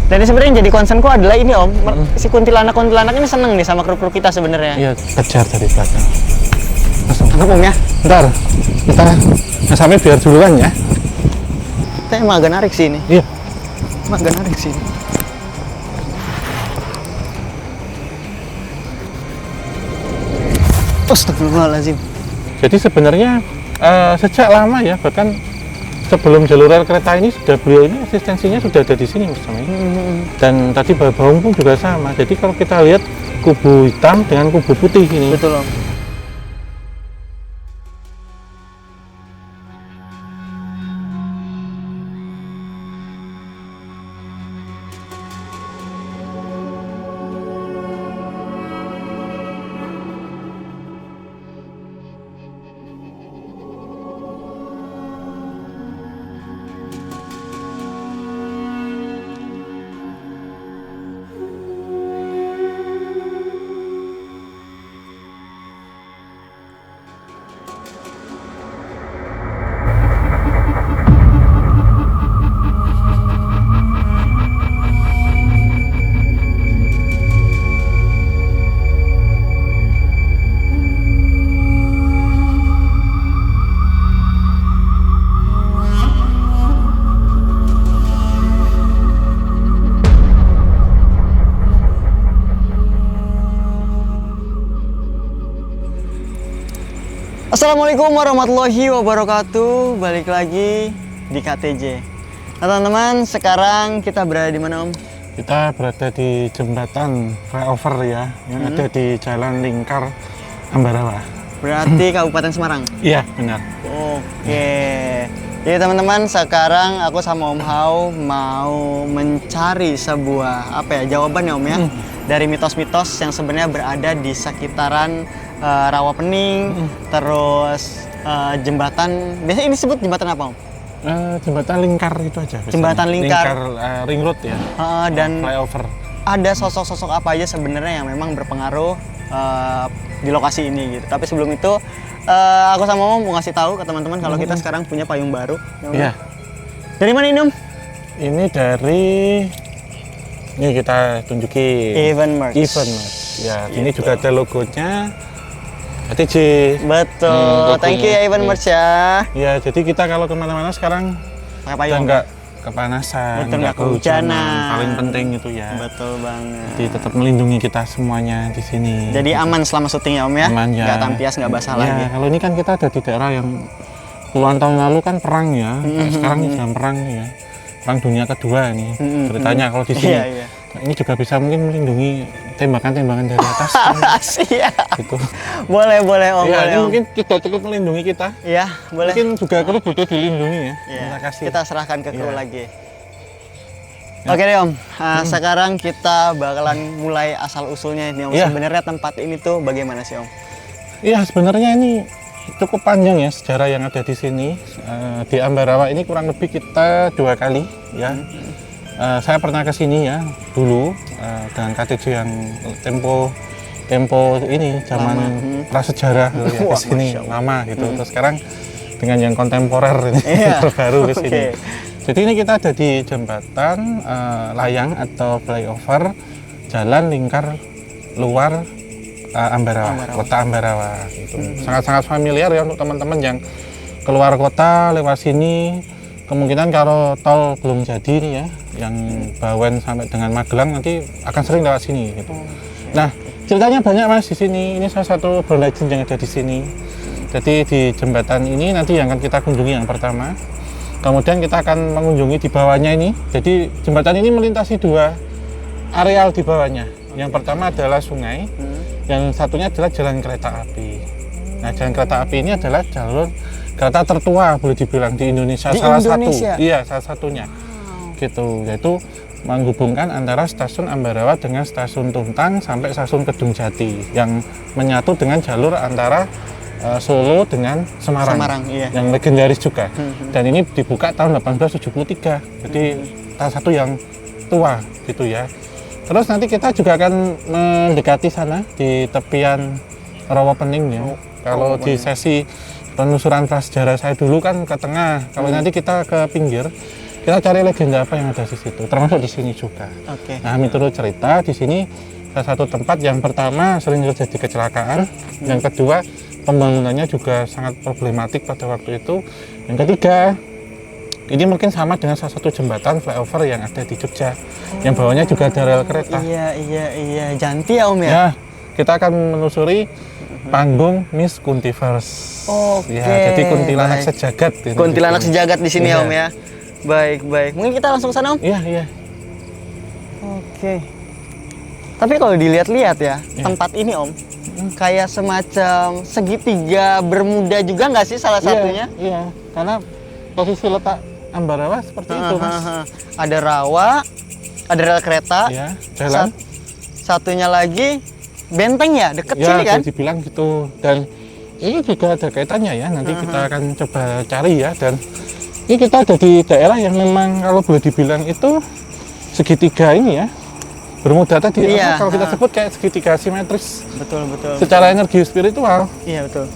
Dan sebenarnya yang jadi concernku adalah ini Om, si kuntilanak ini seneng nih sama kru-kru kita sebenarnya. Iya, kejar dari belakang. Langsung. Tangkap Om ya. Ntar, kita sampai biar duluan ya. Kita emang agak narik sih ini. Iya. Emang agak narik sih ini. Astagfirullahaladzim. Jadi sebenarnya sejak lama ya, bahkan sebelum jalur rel kereta ini beliau ini asistensinya sudah ada di sini Mas Tommy. Dan tadi Baung pun juga sama. Jadi kalau kita lihat kubu hitam dengan kubu putih ini. Betul Om. Assalamualaikum warahmatullahi wabarakatuh. Balik lagi di KTJ. Nah teman-teman, sekarang kita berada di mana Om? Kita berada di jembatan flyover ya, yang ada di Jalan Lingkar Ambarawa. Berarti Kabupaten Semarang? Iya, benar. Oke. Jadi teman-teman, sekarang aku sama Om Hao mau mencari sebuah jawaban ya Om ya, dari mitos-mitos yang sebenarnya berada di sekitaran Rawapening, terus jembatan. Biasanya ini disebut jembatan apa Om? Jembatan Lingkar itu aja. Biasanya. Jembatan Lingkar. Ring Road ya. Dan flyover. Ada sosok-sosok apa aja sebenarnya yang memang berpengaruh di lokasi ini gitu. Tapi sebelum itu aku sama Om mau ngasih tahu ke teman-teman kalau kita sekarang punya payung baru. Iya. Dari mana ini Om? Ini dari kita tunjukin. Event Merch. Ya, ini juga ada logonya. ATJ. Betul. Thank you ya Event Merch ya. Ya, jadi kita kalau kemana-mana sekarang pakai payung. Nggak kepanasan, nggak kehujanan. Paling penting itu ya. Betul banget. Jadi tetap melindungi kita semuanya di sini. Jadi aman selama syuting ya Om ya. Aman ya. Nggak tampias, nggak basah lagi. Kalau ini kan kita ada di daerah yang puluhan tahun lalu kan perang ya. Sekarang ini sedang perang ya. Perang Dunia Kedua ini. Ceritanya kalau di sini. Iya. Ini juga bisa mungkin melindungi tembakan-tembakan dari atas. Siap. Gitu. Boleh Om. Ya, boleh, ini Om. mungkin tidak cukup melindungi kita. Iya, boleh. Mungkin juga kru butuh dilindungi ya. Terima kasih. Kita serahkan ke kru lagi. Oke deh Om, sekarang kita bakalan mulai asal usulnya ini Om. Sebenarnya tempat ini tuh bagaimana sih Om? Iya, sebenarnya ini cukup panjang ya sejarah yang ada di sini. Di Ambarawa ini kurang lebih kita 2 kali ya. Saya pernah ke sini ya dulu dengan KTJ yang tempo ini zaman prasejarah ya, ke sini lama gitu. Terus sekarang dengan yang kontemporer ini terbaru ke sini. Jadi ini kita ada di jembatan layang atau flyover Jalan Lingkar Luar Ambarawa, Kota Ambarawa gitu. Sangat-sangat familiar ya untuk teman-teman yang keluar kota lewat sini. Kemungkinan kalau tol belum jadi nih ya, yang Bawen sampai dengan Magelang nanti akan sering lewat sini gitu. Nah, ceritanya banyak Mas di sini. Ini salah satu Brown Legend yang ada di sini. Jadi di jembatan ini nanti yang akan kita kunjungi yang pertama. Kemudian kita akan mengunjungi di bawahnya ini. Jadi jembatan ini melintasi 2 areal di bawahnya. Yang pertama adalah sungai, yang satunya adalah jalan kereta api. Nah, jalan kereta api ini adalah jalur kereta tertua boleh dibilang di Indonesia. Salah satunya. Gitu, yaitu menghubungkan antara stasiun Ambarawa dengan stasiun Tuntang sampai stasiun Kedung Jati yang menyatu dengan jalur antara Solo dengan Semarang yang legendaris juga. Dan ini dibuka tahun 1873. Jadi salah satu yang tua gitu ya. Terus nanti kita juga akan mendekati sana di tepian Rawapening ya. Kalau di sesi penelusuran prasejarah saya dulu kan ke tengah. Kalau nanti kita ke pinggir, kita cari legenda apa yang ada di situ, termasuk di sini juga. Oke. Nah, menurut cerita di sini salah satu tempat yang pertama sering terjadi kecelakaan, yang kedua pembangunannya juga sangat problematik pada waktu itu, yang ketiga ini mungkin sama dengan salah satu jembatan flyover yang ada di Jogja, yang bawahnya juga ada rel kereta. Iya, Janti ya Om ya? Ya, kita akan menelusuri panggung Miss Kuntiverse. Oke, Ya, jadi kuntilanak baik. sejagat. ini Kuntilanak di sini. sejagat di sini ya Iya. Om ya. Baik. Mungkin kita langsung ke sana Om? Iya, iya. Oke. Tapi kalau dilihat-lihat ya, tempat ini Om, kayak semacam segitiga bermuda juga nggak sih salah satunya? Iya, karena posisi letak Ambarawa seperti itu, Mas. Ada rawa, ada rel kereta, Iya, jalan. satunya lagi benteng ya, deket Ya, sini kan? bisa dibilang gitu. Dan ini juga ada kaitannya ya, nanti kita akan coba cari ya. Dan ini kita ada di daerah yang memang kalau boleh dibilang itu segitiga ini ya, bermuda tadi. Iya, Kalau kita sebut kayak segitiga simetris Betul. secara energi spiritual. Iya betul.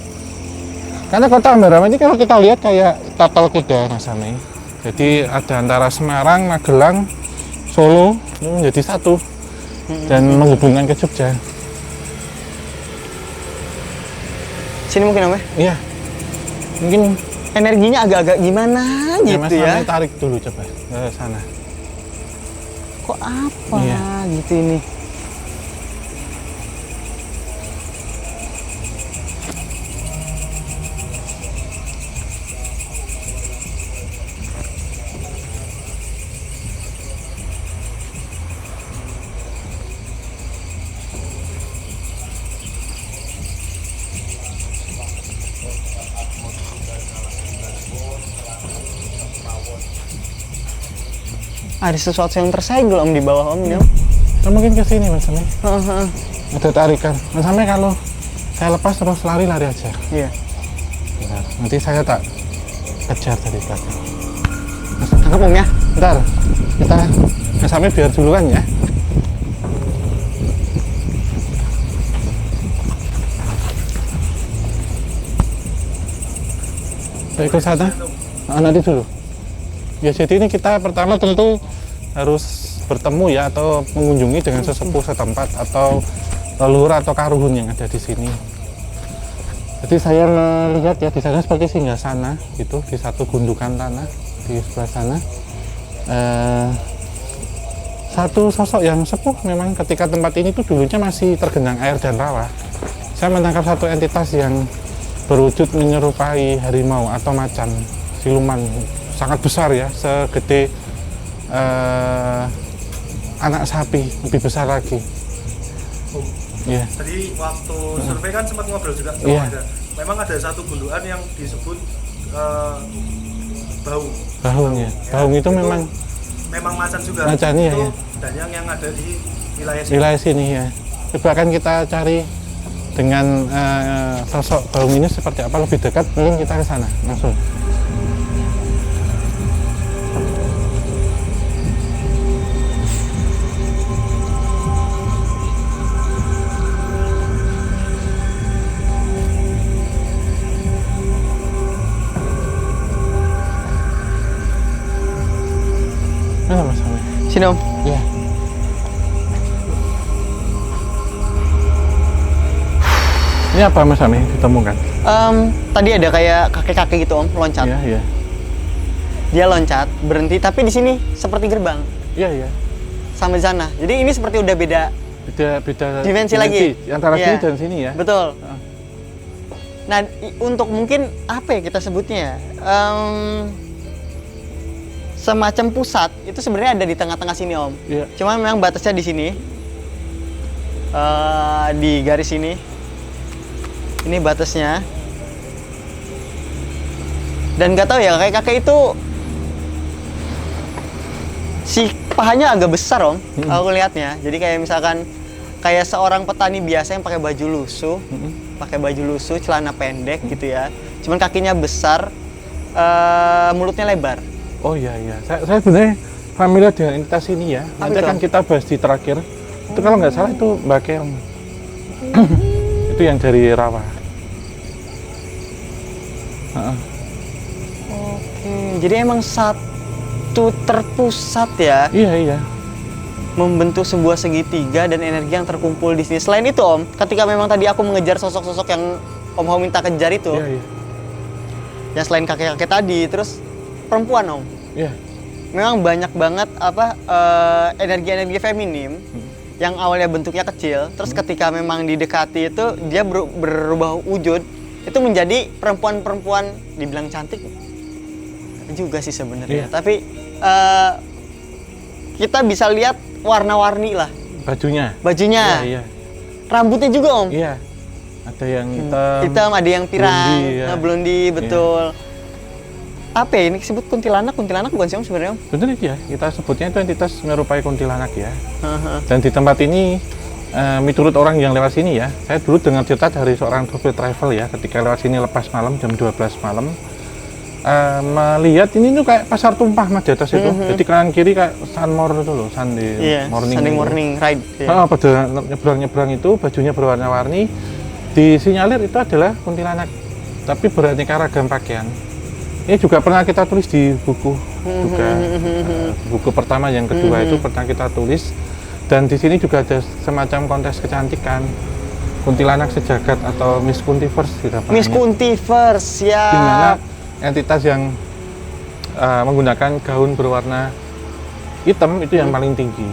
Karena kota Ambarawa ini kalau kita lihat kayak tapal kuda, Mas Ami. Jadi ada antara Semarang, Magelang, Solo itu menjadi satu dan menghubungkan ke Jogja. Sini mungkin Om ya? Iya, mungkin Energinya agak-agak gimana ya, gitu Mas ya? Ami tarik dulu coba ke sana. Kok apa Iya. gitu ini? Ada sesuatu yang tersegel Om di bawah Om ini Om. Kita mungkin ke sini Mas Ami. Heeh. Ada tarikan. Mas Ami kalau saya lepas terus lari-lari aja. Iya. Bentar, nanti saya tak kejar dari belakang. Tangkap Om ya. Bentar, kita Mas Ami biar duluan ya. Saya ikut sana. Nanti dulu. Ya, jadi ini kita pertama tentu harus bertemu ya atau mengunjungi dengan sesepuh setempat atau leluhur atau karuhun yang ada di sini. Jadi saya melihat ya di sana seperti singgasana gitu di satu gundukan tanah di sebelah sana. Satu sosok yang sepuh memang ketika tempat ini tuh dulunya masih tergenang air dan rawa. Saya menangkap satu entitas yang berwujud menyerupai harimau atau macan siluman sangat besar ya, segede anak sapi, lebih besar lagi. Iya. Tadi waktu survei kan sempat ngobrol juga sama Iya. ada. Memang ada satu gundukan yang disebut Baung. Baung ya. Baung itu memang memang macan juga. Macan, iya, Itu iya. dan yang ada di wilayah sini. wilayah sini ya. Coba akan kita cari dengan sosok Baung ini seperti apa lebih dekat, mungkin kita ke sana langsung. Mana Mas Ami? Sini Om. Ya. Ini apa Mas Ami ditemukan? Tadi ada kayak kakek-kakek gitu Om, loncat. Iya, iya. Dia loncat, berhenti, tapi di sini seperti gerbang Iya, iya. sama di sana. Jadi ini seperti udah beda. Beda Dimensi lagi. antara Iya. sini dan sini ya. Betul. Ah. Nah, untuk mungkin apa ya kita sebutnya ya? Semacam pusat itu sebenarnya ada di tengah-tengah sini Om. Iya. Cuma memang batasnya di sini. Di garis ini. Ini batasnya. Dan nggak tahu ya kakek-kakek itu si pahanya agak besar Om. Aku lihatnya. Jadi kayak misalkan kayak seorang petani biasa yang pakai baju lusuh, celana pendek gitu ya. Cuman kakinya besar, mulutnya lebar. Oh iya, iya. Saya sebenarnya familiar dengan entitas ini ya. Apa Nanti itu? akan kita bahas di terakhir. Itu kalau nggak salah itu Mbak Keong. Itu yang dari rawa. Oke, jadi emang begitu terpusat ya, Iya, iya. membentuk sebuah segitiga dan energi yang terkumpul di sini. Selain itu Om, ketika memang tadi aku mengejar sosok-sosok yang Om Hao minta kejar itu, Iya, iya. ya selain kakek-kakek tadi, terus perempuan Om. Iya. Memang banyak banget energi-energi feminim yang awalnya bentuknya kecil, terus ketika memang didekati itu dia berubah wujud, itu menjadi perempuan-perempuan, dibilang cantik juga sih sebenarnya. Iya. Tapi kita bisa lihat warna-warni lah Bajunya. bajunya, Iya, iya. rambutnya juga Om. Iya. Ada yang hitam. Hitam, ada yang pirang, blondi, ya. blondi, betul. Apa ya ini disebut kuntilanak? Kuntilanak bukan sih Om sebenarnya Om? Betul ya, kita sebutnya itu entitas menyerupai kuntilanak ya. Dan di tempat ini, menurut orang yang lewat sini ya, saya dulu dengar cerita dari seorang sopir travel ya, ketika lewat sini lepas malam jam 12 malam, melihat ini tuh kayak pasar tumpah mas di atas itu. Jadi kanan kiri kayak sunmore itu loh, Sunday morning. Sunday itu. morning ride. Ya. Pada nyebrang-nyebrang itu bajunya berwarna-warni, disinyalir itu adalah kuntilanak, tapi beraneka ragam pakaian. Ini juga pernah kita tulis di buku juga, buku pertama yang kedua itu pernah kita tulis, dan di sini juga ada semacam kontes kecantikan kuntilanak sejagat atau Miss Kuntiverse kita Miss Kuntiverse ya. di mana entitas yang menggunakan gaun berwarna hitam itu yang paling tinggi,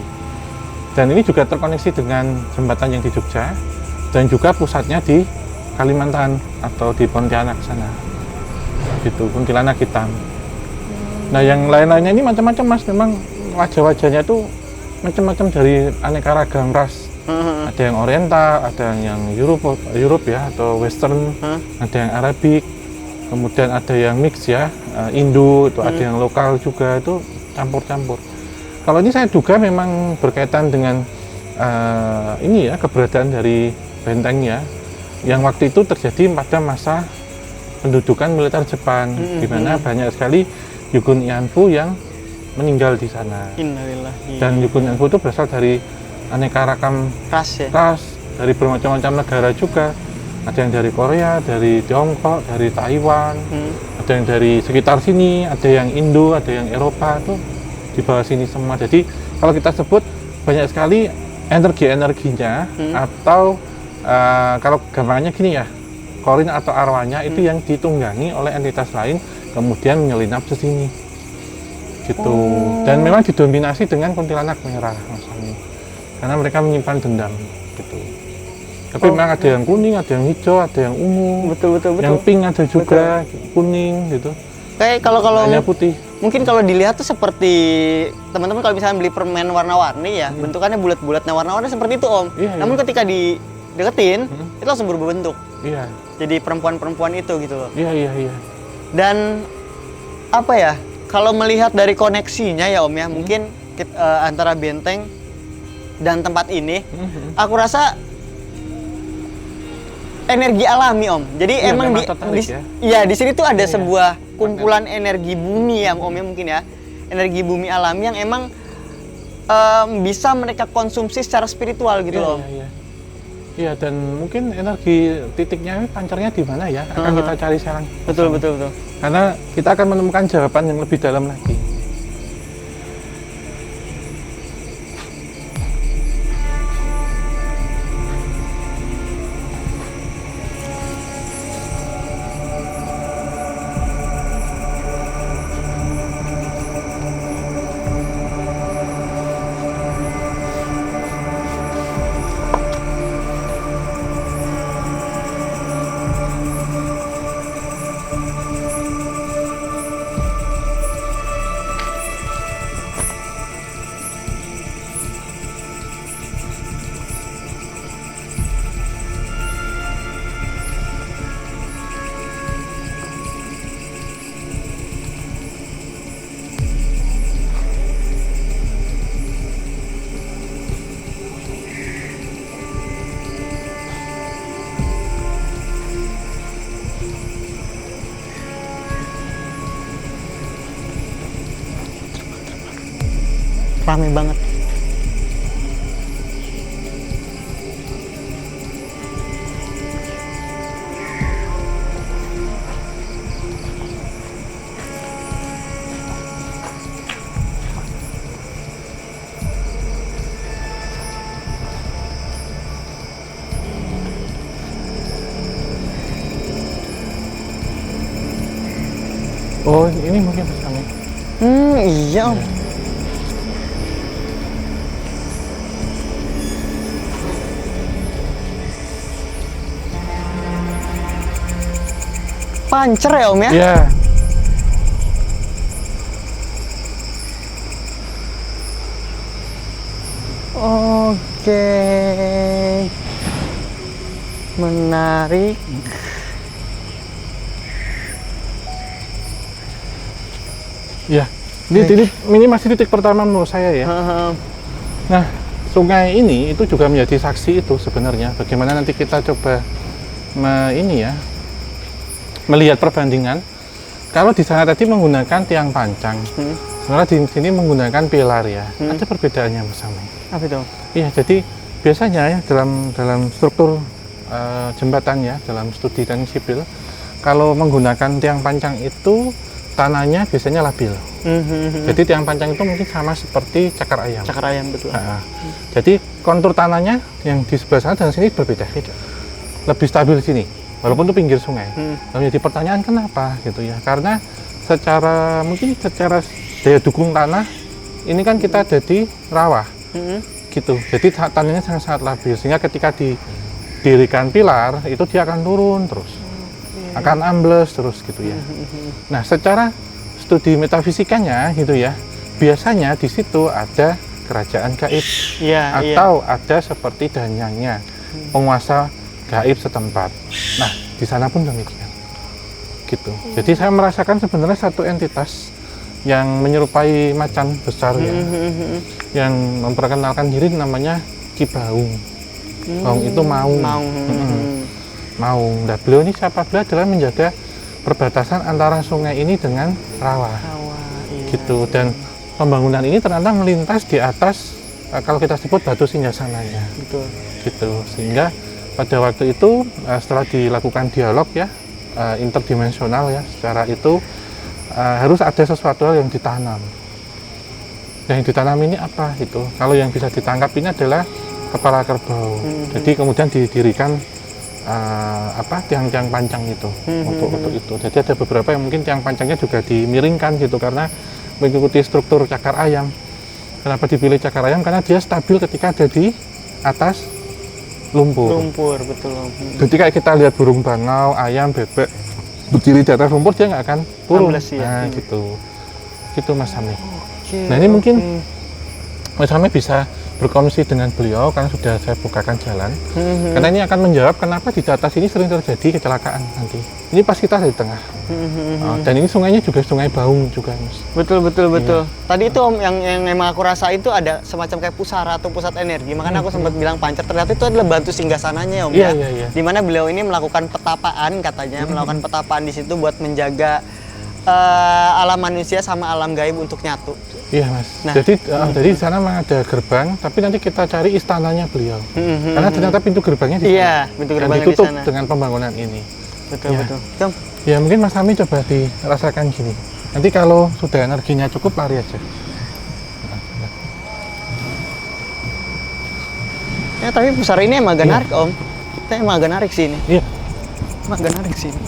dan ini juga terkoneksi dengan jembatan yang di Jogja dan juga pusatnya di Kalimantan atau di Pontianak sana. Gitu, kuntilanak hitam. Nah, yang lain-lainnya ini macam-macam mas, memang wajah-wajahnya tuh macam-macam dari aneka ragam ras. Ada yang Oriental, ada yang Europe ya atau Western, ada yang Arabik, kemudian ada yang mix ya, Indo, itu ada yang lokal juga, itu campur-campur. Kalau ini saya duga memang berkaitan dengan ini ya, keberadaan dari bentengnya yang waktu itu terjadi pada masa pendudukan militer Jepang, di mana banyak sekali Yugun Ianfu yang meninggal di sana. Innalillahi. Dan Yugun Ianfu itu berasal dari aneka ragam ras ya. ras, dari bermacam-macam negara juga. Ada yang dari Korea, dari Tiongkok, dari Taiwan, ada yang dari sekitar sini, ada yang Indo, ada yang Eropa, itu di bawah sini semua. Jadi kalau kita sebut banyak sekali energi-energinya, atau kalau gampangnya gini ya, korin atau arwahnya itu yang ditunggangi oleh entitas lain, kemudian menyelinap ke sini gitu. Dan memang didominasi dengan kuntilanak merah Mas Ami, karena mereka menyimpan dendam gitu. Tapi memang ada yang kuning, ada yang hijau, ada yang ungu, Betul. yang pink ada juga, kuning gitu. Kayak kalau Hanya putih. mungkin kalau dilihat tuh seperti teman-teman kalau misalnya beli permen warna-warni ya, bentukannya bulat-bulat. Nah, warna-warni seperti itu Om. Iya, Namun ketika dideketin, itu langsung berubah bentuk. Iya. Jadi perempuan-perempuan itu gitu loh. Iya. Dan apa ya? Kalau melihat dari koneksinya ya Om ya, mungkin antara benteng dan tempat ini, aku rasa energi alami Om. Jadi Iya, emang memang tertarik di sini tuh ada sebuah kumpulan energi bumi ya Om ya mungkin ya. Energi bumi alami yang emang bisa mereka konsumsi secara spiritual gitu loh. Iya, dan mungkin energi titiknya, pancarnya di mana ya? Akan kita cari sekarang. Betul. Karena kita akan menemukan jawaban yang lebih dalam lagi. Rame banget. ini mungkin Mas Ami. Iya Om. Pancer ya Om ya? Iya. Oke. Menarik. Iya. Ini masih titik pertama menurut saya ya. Nah, sungai ini itu juga menjadi saksi itu sebenarnya. Bagaimana nanti kita coba melihat perbandingan. Kalau di sana tadi menggunakan tiang pancang, sebenarnya di sini menggunakan pilar ya. Ada perbedaannya Mas Ami. Apa itu? Iya, jadi biasanya ya dalam struktur jembatan ya, dalam studi teknik sipil, kalau menggunakan tiang pancang itu tanahnya biasanya labil. Jadi tiang pancang itu mungkin sama seperti cakar ayam. Cakar ayam betul. Jadi kontur tanahnya yang di sebelah sana dan sini berbeda. Lebih stabil di sini, walaupun itu pinggir sungai. Lalu jadi pertanyaan kenapa gitu ya? Karena secara daya dukung tanah ini kan kita ada di rawa, gitu. Jadi tanahnya sangat labil sehingga ketika didirikan pilar itu dia akan turun terus, akan ambles terus gitu ya. Nah, secara studi metafisikanya gitu ya, biasanya di situ ada kerajaan gaib atau ada seperti danyangnya penguasa gaib setempat. Nah, di sana pun demikian. Gitu. Jadi saya merasakan sebenarnya satu entitas yang menyerupai macan besar ya, yang memperkenalkan diri namanya Ki Baung. Baung itu maung. Maung. Nah, beliau ini siapa? Beliau adalah menjaga perbatasan antara sungai ini dengan rawa. Gitu. Dan pembangunan ini ternyata melintas di atas kalau kita sebut batu singgasananya. Betul. Gitu. Sehingga pada waktu itu setelah dilakukan dialog ya interdimensional ya, secara itu harus ada sesuatu yang ditanam. Yang ditanam ini apa gitu? Kalau yang bisa ditangkap ini adalah kepala kerbau. Jadi kemudian didirikan tiang-tiang pancang itu untuk itu. Jadi ada beberapa yang mungkin tiang pancangnya juga dimiringkan gitu karena mengikuti struktur cakar ayam. Kenapa dipilih cakar ayam? Karena dia stabil ketika ada di atas lumpur. Lumpur, betul. Jadi kayak kita lihat burung bangau, ayam, bebek berdiri di atas lumpur dia nggak akan turun. Nah, gitu. Gitu Mas Ami. Nah, ini mungkin Mas Ami bisa berkongsi dengan beliau karena sudah saya bukakan jalan. Karena ini akan menjawab kenapa di atas ini sering terjadi kecelakaan nanti. Ini pas kita di tengah. Dan ini sungainya juga sungai Baung juga, Mas. Betul. Tadi itu Om yang emang aku rasa itu ada semacam kayak pusara atau pusat energi. Makanya aku sempat bilang pancer. Ternyata itu adalah batu singgasananya Om ya. Di mana beliau ini melakukan petapaan katanya, melakukan petapaan di situ buat menjaga alam manusia sama alam gaib untuk nyatu. Iya Mas. Nah, jadi di sana memang ada gerbang, tapi nanti kita cari istananya beliau. Karena ternyata pintu gerbangnya di sana. Iya, pintu gerbangnya dan ditutup di sana. dengan pembangunan ini. Betul. Kom. Ya mungkin Mas Ami coba dirasakan gini. Nanti kalau sudah energinya cukup lari aja. Ya tapi pusara ini emang agak narik Om. Kita emang agak narik sini. Iya. Emang agak narik sini.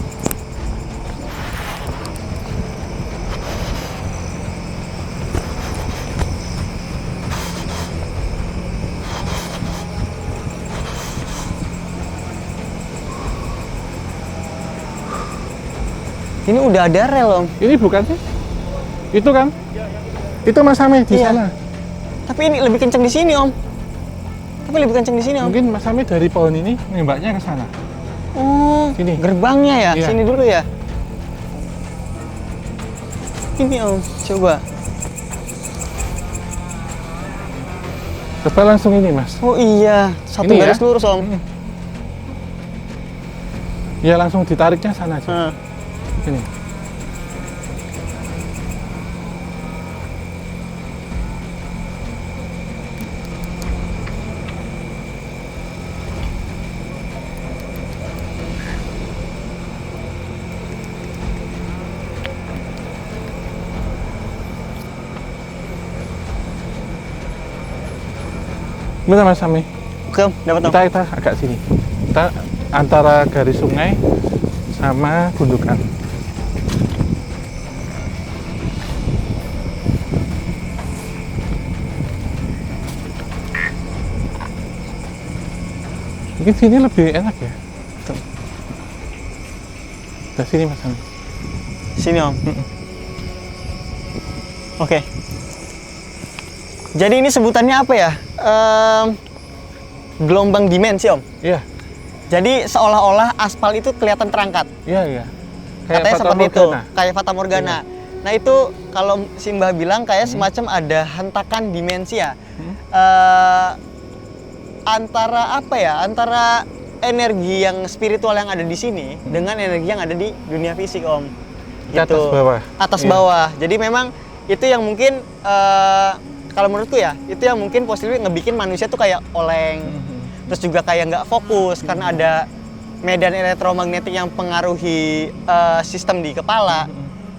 Ini udah ada rel Om. Ini bukan sih? Itu kan? Itu Mas Ami di sana. Tapi ini lebih kenceng di sini Om. Om. Mungkin Mas Ami dari pohon ini nembaknya ke sana. Oh, sini. Gerbangnya ya? Iya. Sini dulu ya? Ini Om, coba. Coba langsung ini Mas. Oh iya, satu Ini garis ya? lurus Om. Ya langsung ditariknya sana aja. Ini. Benar Mas Ami. Oke Om, dapat Om. Kita agak sini. Kita antara garis sungai sama gundukan. Mungkin sini lebih enak ya. Ke sini Mas Ami. Sini Om. Oke. Jadi ini sebutannya apa ya? Gelombang dimensi Om. Iya, Jadi seolah-olah aspal itu kelihatan terangkat. iya. Katanya Fata seperti itu, Morgana. kayak Fata Morgana. Nah itu kalau si Mbah bilang kayak semacam ada hentakan dimensi ya. Antara apa ya? Antara energi yang spiritual yang ada di sini dengan energi yang ada di dunia fisik Om. Di atas bawah. Atas Iya. bawah. Jadi memang itu yang mungkin kalau menurutku ya, itu yang mungkin positif ngebikin manusia tuh kayak oleng. Terus juga kayak nggak fokus karena ada medan elektromagnetik yang pengaruhi sistem di kepala,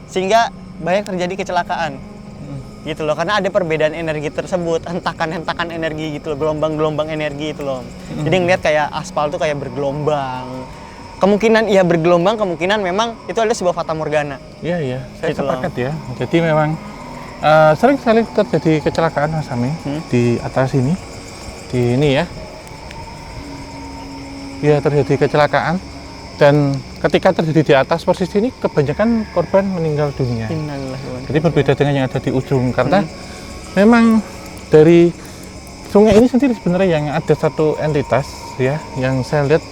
sehingga banyak terjadi kecelakaan gitu loh, karena ada perbedaan energi tersebut, hentakan-hentakan energi gitu loh, gelombang-gelombang energi itu loh. Jadi ngeliat kayak aspal tuh kayak bergelombang, kemungkinan iya bergelombang, kemungkinan memang itu ada sebuah fata morgana. Iya, saya Gitu loh. sepakat ya. Jadi memang sering sekali terjadi kecelakaan Mas Ami di atas ini, di ini ya. Ya terjadi kecelakaan, dan ketika terjadi di atas persis ini kebanyakan korban meninggal dunia. Innalillahi. Jadi berbeda dengan yang ada di ujung, karena memang dari sungai ini sendiri sebenarnya yang ada satu entitas ya, yang saya lihat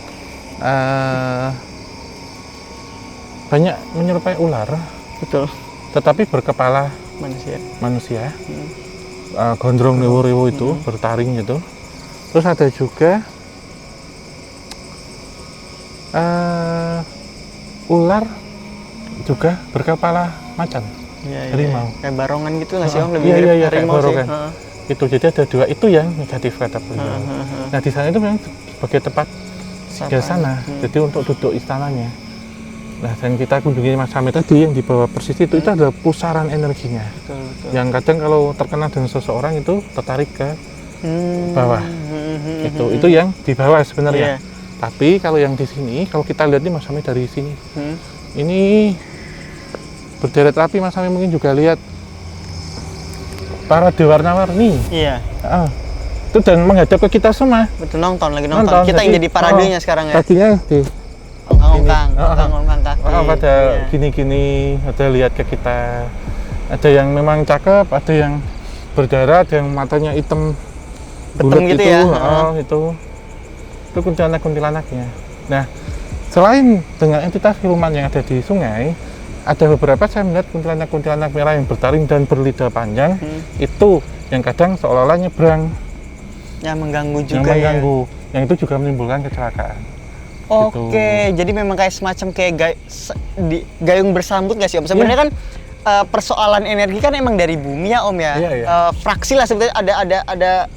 banyak menyerupai ular, Betul. tetapi berkepala manusia. Gondrong rewo-rewo itu bertaring gitu. Terus ada juga ular juga berkepala macan. Iya, Harimau. Kayak barongan gitu nggak sih Om? Lebih Iya, mirip kayak harimau sih. barongan. Itu jadi ada dua, itu yang negatif kata beliau. Nah di sana itu memang sebagai tempat singgah jadi untuk duduk istananya. Nah dan kita kunjungi Mas Ami tadi yang di bawah persis itu adalah pusaran energinya. Betul. Yang kadang kalau terkena dengan seseorang itu tertarik ke bawah. Itu yang di bawah sebenarnya. Iya. Tapi kalau yang di sini, kalau kita lihat nih Mas Ami dari sini, ini berderet rapi. Mas Ami mungkin juga lihat para warna-warni. Iya. Itu dan menghadap ke kita semua. Betul, lagi nonton. Kita yang jadi paradenya sekarang ya. Tadinya di Ongkang-ongkang, ini. ongkang-ongkang kaki. orang pada Iya. gini-gini, ada lihat ke kita. Ada yang memang cakep, ada yang berdarah, ada yang matanya hitam, bulat gitu itu, ya. itu kuntilanak-kuntilanaknya. Nah, selain dengan entitas siluman yang ada di sungai, ada beberapa saya melihat kuntilanak-kuntilanak merah yang bertaring dan berlidah panjang. Itu yang kadang seolah-olah nyebrang, Yang mengganggu yang juga mengganggu, yang itu juga menimbulkan kecelakaan. Oke, jadi memang kayak semacam kayak gayung bersambut nggak sih Om? Sebenarnya kan persoalan energi kan emang dari bumi ya Om ya. Iya. Fraksi lah sebetulnya ada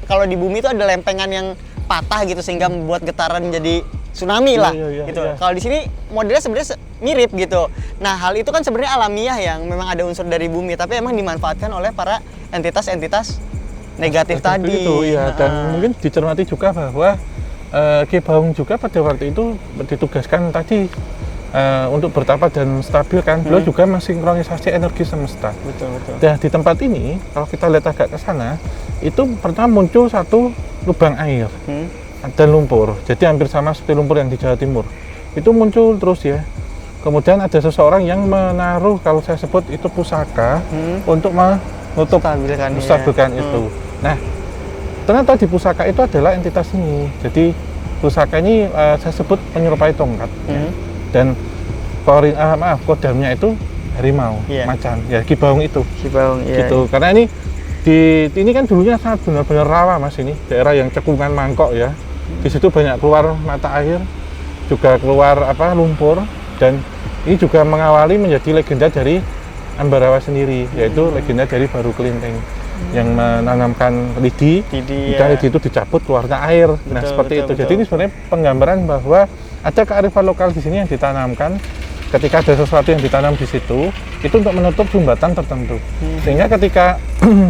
kalau di bumi itu ada lempengan yang patah gitu sehingga membuat getaran jadi tsunami lah gitu. Iya. Kalau di sini modelnya sebenarnya mirip gitu. Nah, hal itu kan sebenarnya alamiah yang memang ada unsur dari bumi tapi emang dimanfaatkan oleh para entitas-entitas negatif tadi. Itu ya, dan mungkin dicermati juga bahwa Ki Baung juga pada waktu itu ditugaskan tadi untuk bertapa dan stabil kan. Beliau juga mensinkronisasi energi semesta. Betul. Nah, di tempat ini kalau kita lihat agak ke sana, itu pertama muncul satu lubang air dan lumpur. Jadi hampir sama seperti lumpur yang di Jawa Timur. Itu muncul terus ya. Kemudian ada seseorang yang menaruh, kalau saya sebut itu pusaka, untuk menutup menstabilkan itu. Nah, ternyata di pusaka itu adalah entitas ini. Jadi pusaka ini saya sebut menyerupai tongkat. Ya. Dan kodamnya itu harimau, macan. Ya, Ki Baung itu. Gitu. Karena ini kan dulunya sangat benar-benar rawa Mas, ini daerah yang cekungan mangkok ya. Di situ banyak keluar mata air, juga keluar lumpur, dan ini juga mengawali menjadi legenda dari Ambarawa sendiri, yaitu legenda dari Baru Kelinteng yang menanamkan lidi, dan lidi itu dicabut keluarnya air. Nah, seperti itu. Jadi ini sebenarnya penggambaran bahwa ada kearifan lokal di sini yang ditanamkan. Ketika ada sesuatu yang ditanam di situ, itu untuk menutup sumbatan tertentu. Sehingga ketika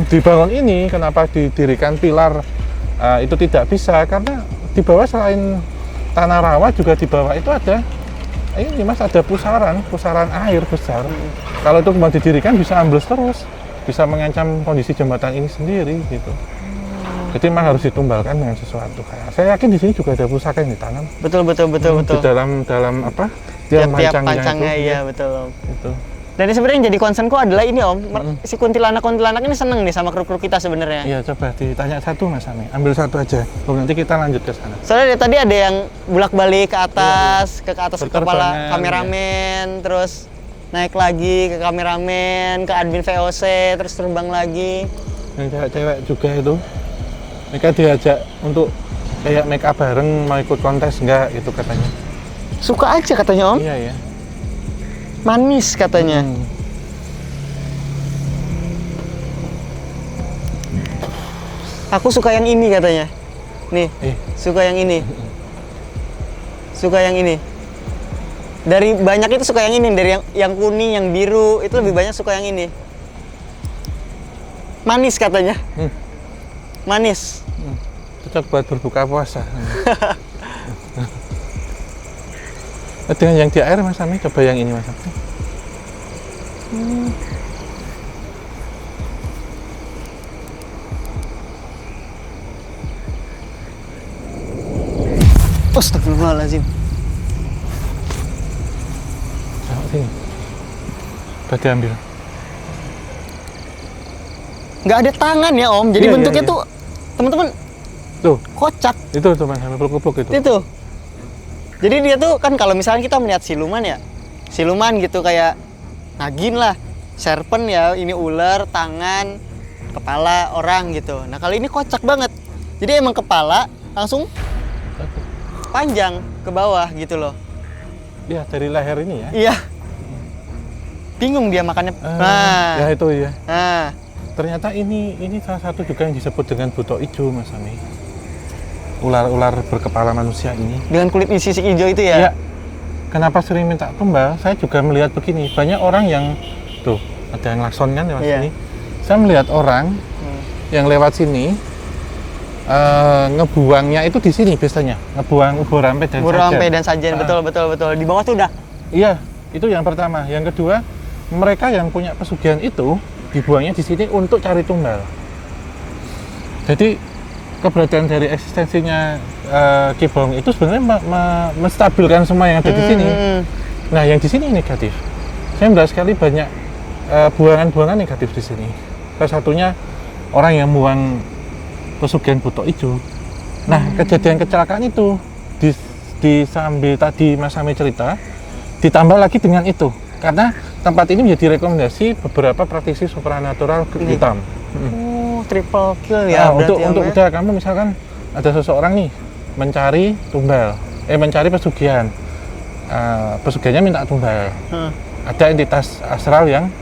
dibangun ini, kenapa didirikan pilar itu tidak bisa? Karena di bawah selain tanah rawa, juga di bawah itu ada ini Mas, ada pusaran air besar. Kalau itu kembali didirikan bisa ambles terus, bisa mengancam kondisi jembatan ini sendiri gitu. Jadi memang harus ditumbalkan dengan sesuatu. Kayak saya yakin di sini juga ada pusaka yang ditanam. Betul. Di dalam apa? Tiap Pancangnya itu. iya betul. Itu. Dan ini sebenarnya yang jadi concernku adalah ini Om, si kuntilanak ini seneng nih sama kru-kru kita sebenarnya. Iya, coba ditanya satu Mas Ami. Ambil satu aja. Nanti kita lanjut ke sana. Soalnya dari tadi ada yang bolak-balik ke atas, ke atas ke kepala Berterbangan, kameramen, terus naik lagi ke kameramen, ke admin VOC, terus terbang lagi. Yang cewek-cewek juga itu. Mereka diajak untuk kayak make up bareng, mau ikut kontes enggak gitu katanya. Suka aja katanya Om. Iya ya. Manis katanya. Aku suka yang ini katanya. Nih, suka yang ini. Suka yang ini. Dari banyak itu suka yang ini, dari yang kuning, yang biru, itu lebih banyak suka yang ini. Manis katanya. Manis. Cocok buat berbuka puasa. Dengan yang di air Mas Ami, coba yang ini Mas Ami. Astagfirullahaladzim. Nah, sini. Coba diambil. Nggak ada tangan ya Om, jadi Iya, bentuknya iya. tuh teman-teman Tuh, kocak. itu tuh Mas Ami, peluk-peluk itu. Itu. Jadi dia tuh kan kalau misalnya kita melihat siluman ya, siluman gitu kayak nagin lah, serpent ya, ini ular, tangan, kepala orang gitu. Nah kali ini kocak banget. Jadi emang kepala langsung panjang ke bawah gitu loh. Iya, dari leher ini ya. Iya. Bingung dia makannya. Ya itu ya. Nah, Ternyata ini salah satu juga yang disebut dengan buto ijo Mas Ami. Ular-ular berkepala manusia ini. dengan kulit sisik hijau itu ya. Iya. Kenapa sering minta tumbal? Saya juga melihat begini. Banyak orang yang tuh ada yang lakson kan lewat Iya. sini. Saya melihat orang yang lewat sini ngebuangnya itu di sini biasanya. Ngebuang ubur rampe dan Burampe sajen. dan sajen, betul. Di bawah tuh udah. Iya, itu yang pertama. Yang kedua, mereka yang punya pesugihan itu dibuangnya di sini untuk cari tumbal. Jadi keberadaan dari eksistensinya Ki Bawong itu sebenarnya menstabilkan semua yang ada di sini. Nah, yang di sini negatif. Saya melihat sekali banyak buangan-buangan negatif di sini. Salah satunya orang yang buang pesugihan buto ijo. Nah, kejadian kecelakaan itu disambil tadi Mas Ami cerita, ditambah lagi dengan itu. Karena tempat ini menjadi rekomendasi beberapa praktisi supranatural hitam. Triple kill ya. Nah, berarti untuk ya, udah kamu misalkan ada seseorang nih mencari tumbal, mencari pesugihan, pesugihannya minta tumbal. Ada entitas astral yang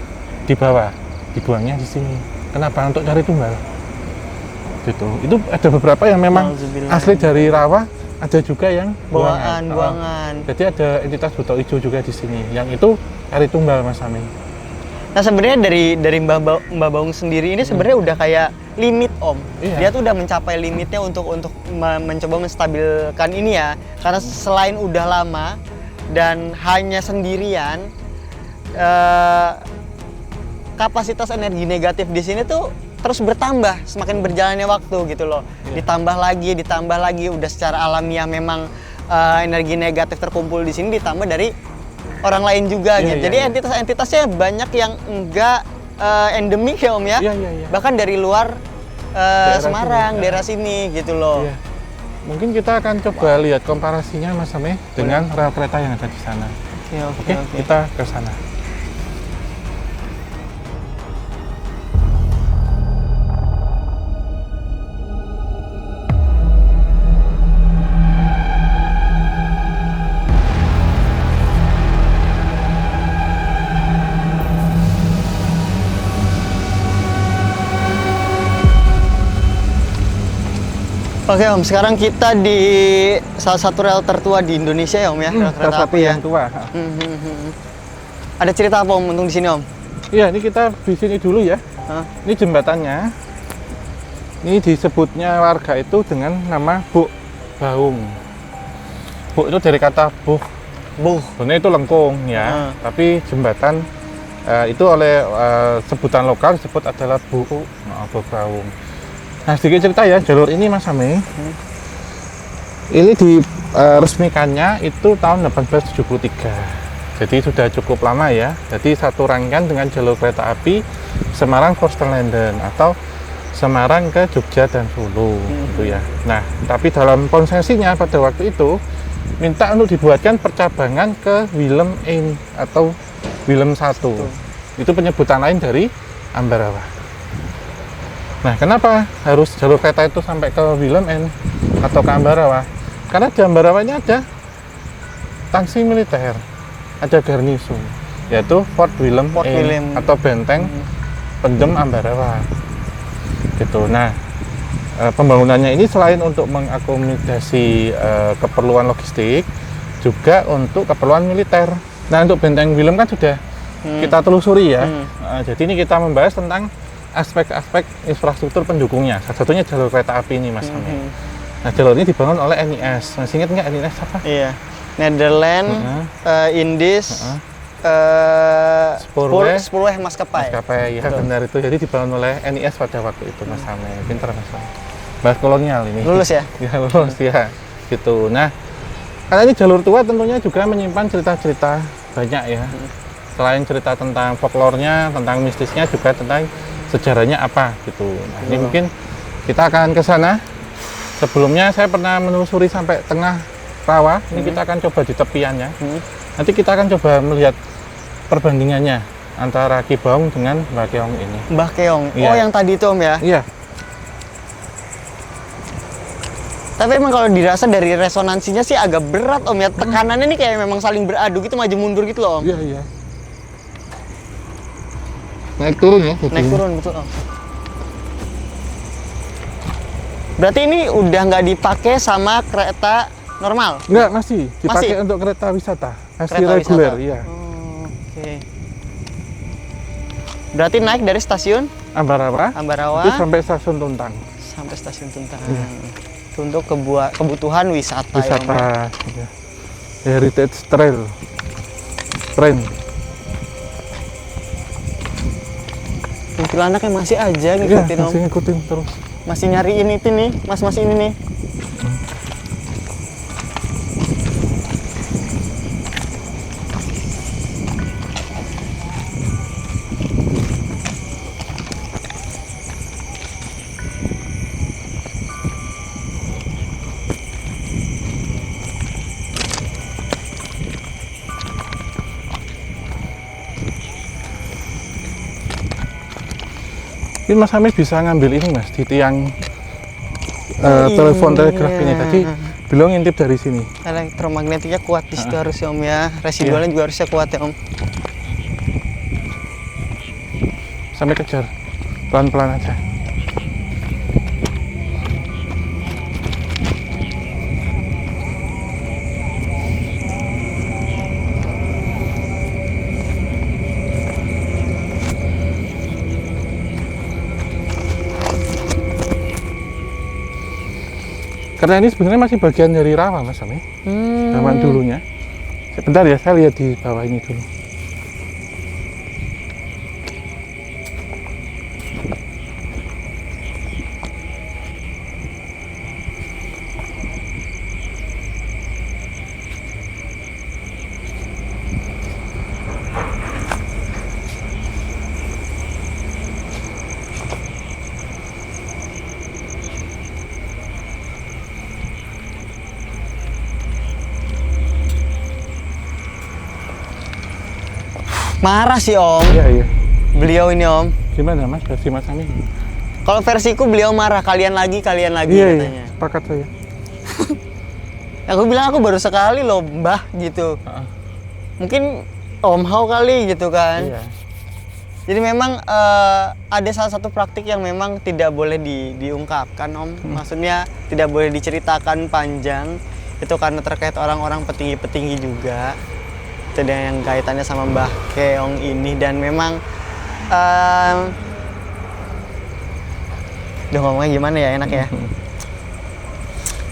dibawa, dibuangnya di sini. Kenapa? Untuk cari tumbal. Gitu. Itu ada beberapa yang memang asli dari rawa, ada juga yang buangan. Jadi ada entitas buto ijo juga di sini. Yang itu cari tumbal Mas Ami. Nah sebenarnya dari Mbak Bawong sendiri ini sebenarnya udah kayak limit Om. Iya. Dia tuh udah mencapai limitnya untuk mencoba menstabilkan ini ya. Karena selain udah lama dan hanya sendirian, kapasitas energi negatif di sini tuh terus bertambah semakin berjalannya waktu gitu loh. Iya. Ditambah lagi udah secara alamiah memang energi negatif terkumpul di sini ditambah dari orang lain juga gitu. Jadi entitas-entitasnya banyak yang enggak endemik ya Om ya. Iya. Bahkan dari luar Semarang, daerah sini gitu loh. Iya. Mungkin kita akan coba lihat komparasinya Mas Ami dengan rel kereta yang ada di sana. Oke, kita ke sana. Oke Om, sekarang kita di salah satu rel tertua di Indonesia ya Om ya, rel kereta Salah satu api ya. yang tua. Ada cerita apa Om untung di sini Om? Iya, ini kita di sini dulu ya. Ini jembatannya. Ini disebutnya warga itu dengan nama Buk Bawong. Buk itu dari kata buh. Sebenarnya itu lengkung ya. Tapi jembatan itu oleh sebutan lokal disebut adalah Buk Bawong. Nah, sedikit cerita ya, jalur ini Mas Sami. Ini diresmikannya itu tahun 1873. Jadi sudah cukup lama ya. Jadi satu rangkaian dengan jalur kereta api Semarang Forstenlanden atau Semarang ke Jogja dan Solo gitu ya. Nah, tapi dalam konsesinya pada waktu itu minta untuk dibuatkan percabangan ke Willem I atau Willem I. Itu penyebutan lain dari Ambarawa. Nah, kenapa harus jalur kereta itu sampai ke Willem I atau ke Ambarawa? Karena di Ambarawa ini ada tangsi militer, ada garnison, yaitu Fort Willem I atau benteng pendem Ambarawa. Gitu. Nah, pembangunannya ini selain untuk mengakomodasi keperluan logistik, juga untuk keperluan militer. Nah, untuk benteng Willem kan sudah kita telusuri ya. Jadi ini kita membahas tentang aspek-aspek infrastruktur pendukungnya. Salah satunya jalur kereta api ini, Mas Ami. Nah, jalur ini dibangun oleh NIS. Masih ingat nggak NIS apa? Iya. Netherlands, Indies, Spoorweg Maskapai. Maskapai, ya benar itu. Jadi dibangun oleh NIS pada waktu itu, Mas Ami. Pinter Mas Ami. Bahas kolonial ini. Lulus ya? Ya, lulus ya. Gitu. Nah, karena ini jalur tua tentunya juga menyimpan cerita-cerita banyak ya. Selain cerita tentang folklornya, tentang mistisnya, juga tentang sejarahnya apa gitu. Nah, ini mungkin kita akan ke sana. Sebelumnya saya pernah menelusuri sampai tengah rawa. Ini kita akan coba di tepiannya. Nanti kita akan coba melihat perbandingannya antara Ki Baung dengan Mbah Keong ini. Mbah Keong. Iya. Oh, yang tadi itu Om ya? Iya. Tapi emang kalau dirasa dari resonansinya sih agak berat Om ya. Tekanannya nih kayak memang saling beradu gitu, maju mundur gitu loh Om. Iya, iya. Naik turun ya? Naik turun, betul Om. Berarti ini udah nggak dipakai sama kereta normal? Enggak, masih dipakai Masih? untuk kereta wisata. Masih Kereta reguler, wisata? iya. Oh, oke. Berarti naik dari stasiun Ambarawa, Ambarawa itu sampai stasiun Tuntang. sampai stasiun Tuntang. Iya. Untuk kebutuhan wisata. Ya, Om ya? Wisata, ya. Heritage Trail. Kuntilanaknya masih aja Iya, ngikutin Om. masih ngikutin terus. Masih nyariin itu nih, mas-mas ini nih. Ini Mas Hamid bisa ngambil ini Mas, di tiang telepon telegraf ini tadi. Beliau ngintip dari sini. Elektromagnetiknya kuat di situ harus ya Om ya. Residualnya juga harusnya kuat ya Om. Sampai kejar, pelan-pelan aja. Karena ini sebenarnya masih bagian dari rawa Mas Ami, zaman dulunya. Sebentar ya, saya lihat di bawah ini dulu. Marah sih Om. Iya, iya. Beliau ini Om. Gimana Mas, versi Mas Ami? Kalau versiku beliau marah, kalian lagi Iya, katanya. iya, sepakat saya. Aku bilang aku baru sekali loh Mbah gitu. Mungkin Om Hao kali gitu kan. Iya. Jadi memang ada salah satu praktik yang memang tidak boleh diungkapkan Om. Maksudnya tidak boleh diceritakan panjang. Itu karena terkait orang-orang petinggi-petinggi juga. Itu yang kaitannya sama Mbah Keong ini. Dan memang udah ngomongnya gimana ya enak ya.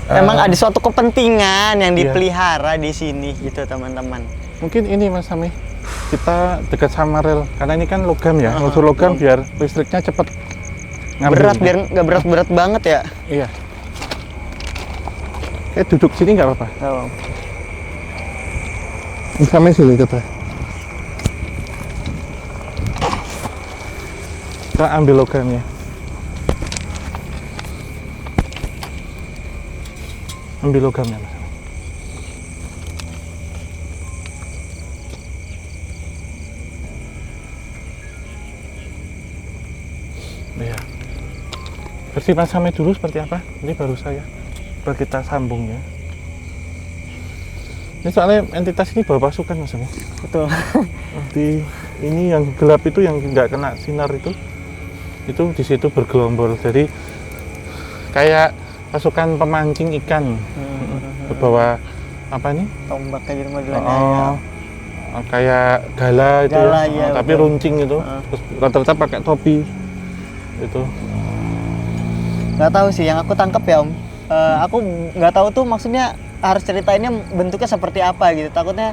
Memang ada suatu kepentingan yang dipelihara di sini gitu teman-teman. Mungkin ini Mas Ami, kita dekat sama rel, karena ini kan logam ya, unsur logam biar listriknya cepat Berat biar nggak berat-berat banget ya. Iya. Duduk sini nggak apa-apa. Oh. Sampai sini coba. Kita ambil logamnya. Ambil logamnya, Mas. Ya. Bersifat sampai dulu seperti apa? Ini baru saya. Coba kita sambung ya. Ini soalnya entitas ini bawa pasukan, Mas. Betul. Di ini yang gelap itu yang nggak kena sinar itu di situ bergelombol. Jadi kayak pasukan pemancing ikan bawa apa nih? Tombak kayak gitu modelannya. Oh, kayak gala itu Gala, ya. iya, Tapi betul. runcing itu. Terus rata-rata pakai topi itu. Nggak tahu sih, yang aku tangkep ya Om. Aku nggak tahu tuh maksudnya harus ceritainnya bentuknya seperti apa gitu. Takutnya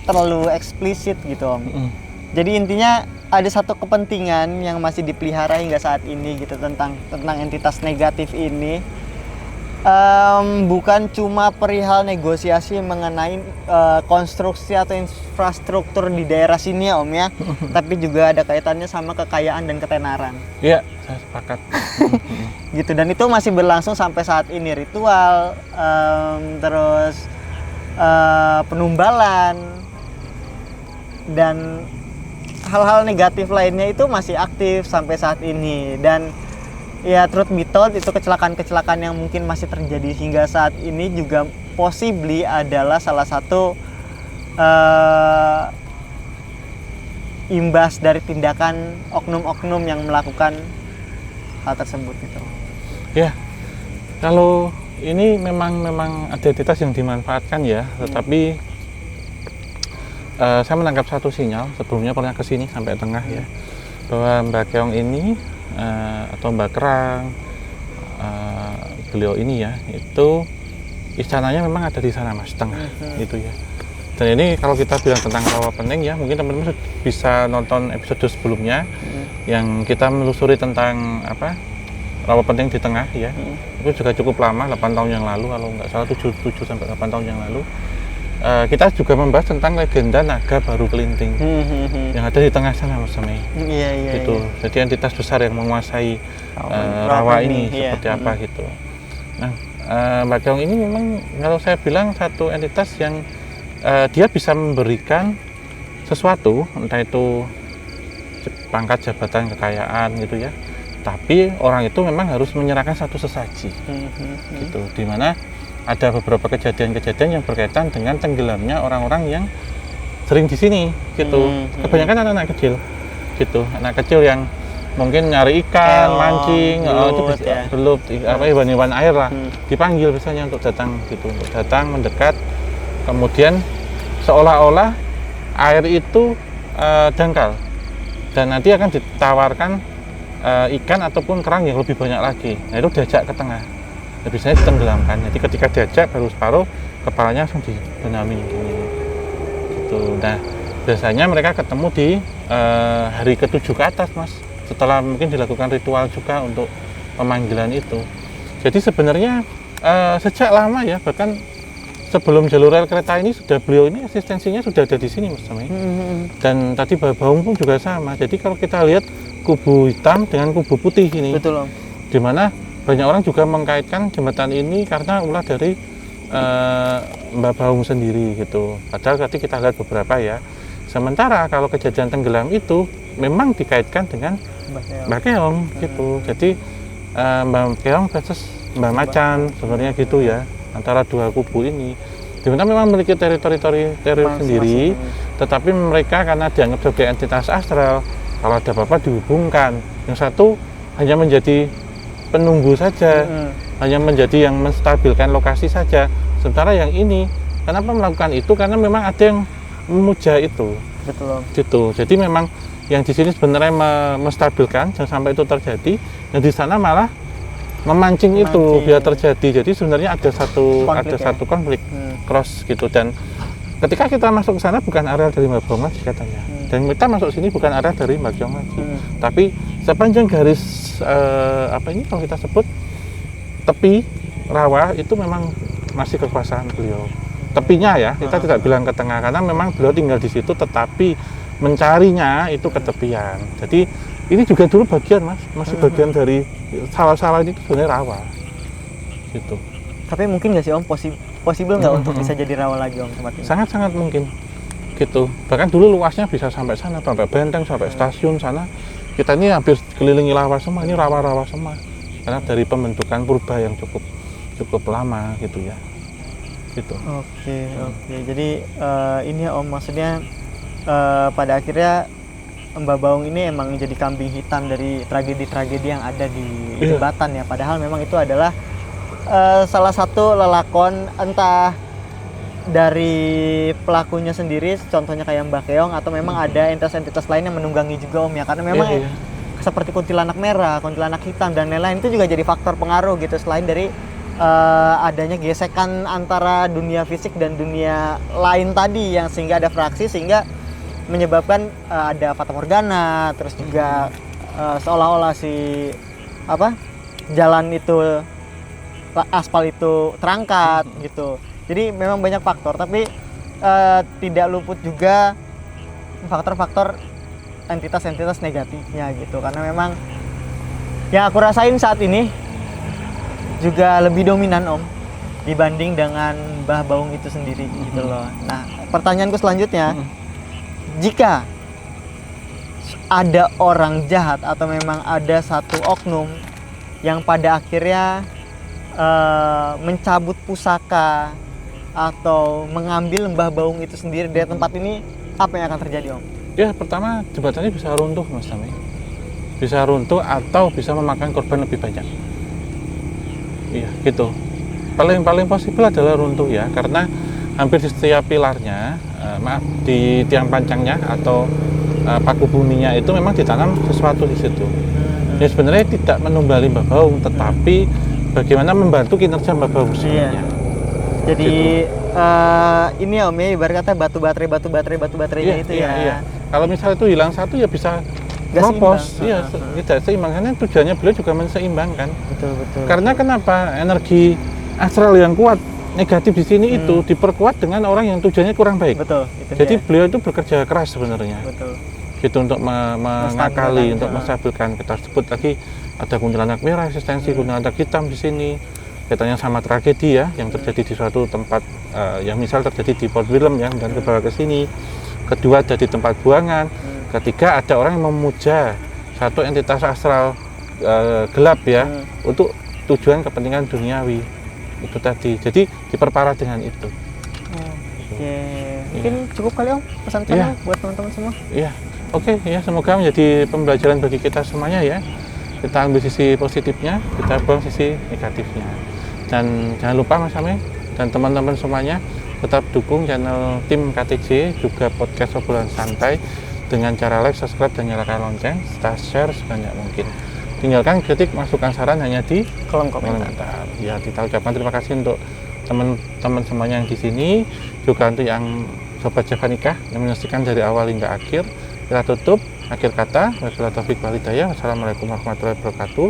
terlalu eksplisit gitu Om. Jadi intinya ada satu kepentingan yang masih dipelihara hingga saat ini gitu tentang entitas negatif ini. Bukan cuma perihal negosiasi mengenai konstruksi atau infrastruktur di daerah sini ya Om ya, tapi juga ada kaitannya sama kekayaan dan ketenaran. Iya, saya sepakat. Gitu, dan itu masih berlangsung sampai saat ini, ritual, terus penumbalan dan hal-hal negatif lainnya itu masih aktif sampai saat ini. Dan ya truth be told, itu kecelakaan-kecelakaan yang mungkin masih terjadi hingga saat ini juga possibly adalah salah satu imbas dari tindakan oknum-oknum yang melakukan hal tersebut gitu. Ya, kalau ini memang ada identitas yang dimanfaatkan ya, tetapi saya menangkap satu sinyal sebelumnya pernah ke sini sampai tengah ya, bahwa Mbak Keong ini atau Mbak Kerang, beliau ini ya, itu istananya memang ada di sana Mas, tengah itu ya. Dan ini kalau kita bilang tentang Rawa Pening ya, mungkin teman-teman bisa nonton episode sebelumnya yang kita menelusuri tentang apa Rawa Pening di tengah ya. Itu juga cukup lama, 8 tahun yang lalu kalau nggak salah, 7 sampai 8 tahun yang lalu. Kita juga membahas tentang legenda naga baru kelinting yang ada di tengah sana Mas Mei. Iya. Gitu. Jadi entitas besar yang menguasai rawa ini seperti apa gitu. Nah, Mbak Keong ini memang kalau saya bilang satu entitas yang dia bisa memberikan sesuatu, entah itu pangkat, jabatan, kekayaan gitu ya. Tapi orang itu memang harus menyerahkan satu sesaji, gitu. Dimana ada beberapa kejadian-kejadian yang berkaitan dengan tenggelamnya orang-orang yang sering di sini, gitu. Kebanyakan anak-anak kecil, gitu. Anak kecil yang mungkin nyari ikan, mancing, belut, itu ya. belut, apa hewan-hewan air lah, dipanggil biasanya untuk datang, gitu, untuk datang mendekat. Kemudian seolah-olah air itu dangkal dan nanti akan ditawarkan ikan ataupun kerang yang lebih banyak lagi. Nah itu diajak ke tengah. Nah, biasanya ditenggelamkan. Jadi ketika diajak baru separuh, kepalanya langsung dibenami gitu. Nah biasanya mereka ketemu di hari ke-7 ke atas Mas. Setelah mungkin dilakukan ritual juga untuk pemanggilan itu. Jadi sebenarnya sejak lama ya, bahkan sebelum jalur rel kereta ini beliau ini eksistensinya sudah ada di sini Mas Samai. Dan tadi Baung pun juga sama. Jadi kalau kita lihat kubu hitam dengan kubu putih ini, Betul Om. di mana banyak orang juga mengkaitkan jembatan ini karena ulah dari Mbak Baung sendiri gitu. Padahal tadi kita lihat beberapa ya. Sementara kalau kejadian tenggelam itu memang dikaitkan dengan Mbak Keong gitu. Jadi Mbak Keong versus Mbak Macan sebenarnya gitu ya, antara dua kubu ini. Dimana memang memiliki teritori sendiri, tetapi mereka karena dianggap sebagai entitas astral, kalau ada apa-apa dihubungkan. Yang satu hanya menjadi penunggu saja, hanya menjadi yang menstabilkan lokasi saja. Sementara yang ini, kenapa melakukan itu? Karena memang ada yang memuja itu. Betul Om. Gitu. Jadi memang yang di sini sebenarnya menstabilkan jangan sampai itu terjadi, dan di sana malah memancing itu biar terjadi. Jadi sebenarnya ada satu konflik cross gitu. Dan ketika kita masuk ke sana bukan area dari Mbah Baung lagi katanya. Dan kita masuk sini bukan area dari Mbah Kyong lagi. Tapi sepanjang garis apa ini kalau kita sebut tepi rawa itu memang masih kekuasaan beliau. Tepinya ya, kita tidak bilang ke tengah karena memang beliau tinggal di situ, tetapi mencarinya itu ke tepian. Jadi ini juga dulu bagian Mas, masih bagian dari sawah-sawah ini sebenarnya rawa. Gitu. Tapi mungkin nggak sih Om, possible nggak untuk bisa jadi rawa lagi Om tempat ini? Sangat-sangat mungkin. Gitu. Bahkan dulu luasnya bisa sampai sana, sampai Benteng, sampai stasiun sana. Kita ini hampir kelilingi rawa semua, ini rawa-rawa semua. Karena dari pembentukan purba yang cukup lama gitu ya. Gitu. Oke. Jadi ini ya Om, maksudnya pada akhirnya Mbah Baung ini emang jadi kambing hitam dari tragedi-tragedi yang ada di jembatan ya. Padahal memang itu adalah salah satu lelakon entah dari pelakunya sendiri, contohnya kayak Mbah Keong, atau memang ada entitas-entitas lain yang menunggangi juga Om ya. Karena memang seperti kuntilanak merah, kuntilanak hitam dan lain-lain itu juga jadi faktor pengaruh gitu, selain dari adanya gesekan antara dunia fisik dan dunia lain tadi yang sehingga ada fraksi, sehingga menyebabkan ada fata morgana, terus juga seolah-olah si jalan itu, aspal itu terangkat gitu. Jadi memang banyak faktor, tapi tidak luput juga faktor-faktor entitas-entitas negatifnya gitu, karena memang yang aku rasain saat ini juga lebih dominan Om dibanding dengan Mbah Baung itu sendiri gitu loh. Nah, pertanyaanku selanjutnya, jika ada orang jahat atau memang ada satu oknum yang pada akhirnya mencabut pusaka atau mengambil Mbah Baung itu sendiri dari tempat ini, apa yang akan terjadi Om? Ya, pertama jembatannya bisa runtuh Mas Tami. Bisa runtuh atau bisa memakan korban lebih banyak. Iya, gitu. Paling possible adalah runtuh ya, karena hampir di setiap pilarnya, di tiang pancangnya atau paku buminya itu memang ditanam sesuatu di situ. Ya sebenarnya tidak menumbali Mbah Baung, tetapi bagaimana membantu kinerja Mbah Baung sebenarnya. Jadi ini ya Om ya, ibarat kata batu baterainya itu ya. Iya. Kalau misalnya itu hilang satu ya bisa propos, iya, tidak seimbang. Karena tujuannya beliau juga menseimbangkan. Betul. Karena kenapa energi astral yang kuat negatif di sini itu diperkuat dengan orang yang tujuannya kurang baik. Betul. Jadi beliau itu bekerja keras sebenarnya. Betul. Gitu untuk mengakali, untuk menstabilkan. Kita sebut lagi ada kuntilanak merah, eksistensi kuntilanak hitam di sini. Kaitannya sama tragedi ya yang terjadi di suatu tempat, yang misal terjadi di Port Willem ya, dan kebawa ke sini. Kedua ada di tempat buangan. Ketiga ada orang yang memuja satu entitas astral gelap ya untuk tujuan kepentingan duniawi itu tadi. Jadi diperparah dengan itu. Oke. Mungkin cukup kali Om pesan-pesannya buat teman-teman semua. Iya. Oke ya, semoga menjadi pembelajaran bagi kita semuanya ya. Kita ambil sisi positifnya, kita buang sisi negatifnya. Dan jangan lupa Mas Ame dan teman-teman semuanya tetap dukung channel tim KTJ, juga podcast obrolan santai dengan cara like, subscribe, dan nyalakan lonceng, serta share sebanyak mungkin. Tinggalkan kritik, masukan, saran hanya di kolom komentar. Ya, kita ucapkan terima kasih untuk teman-teman semuanya yang di sini, juga untuk yang Sobat Javanika yang menyaksikan dari awal hingga akhir. Kita tutup, akhir kata, wabillahi taufiq wal hidayah. Wassalamualaikum warahmatullahi wabarakatuh.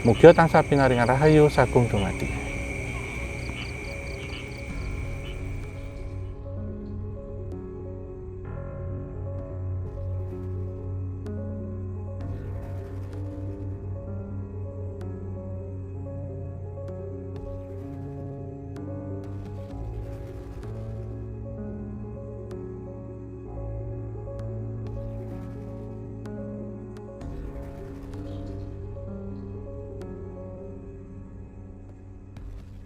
Mugia tansah pinaringan rahayu sagung dumadi.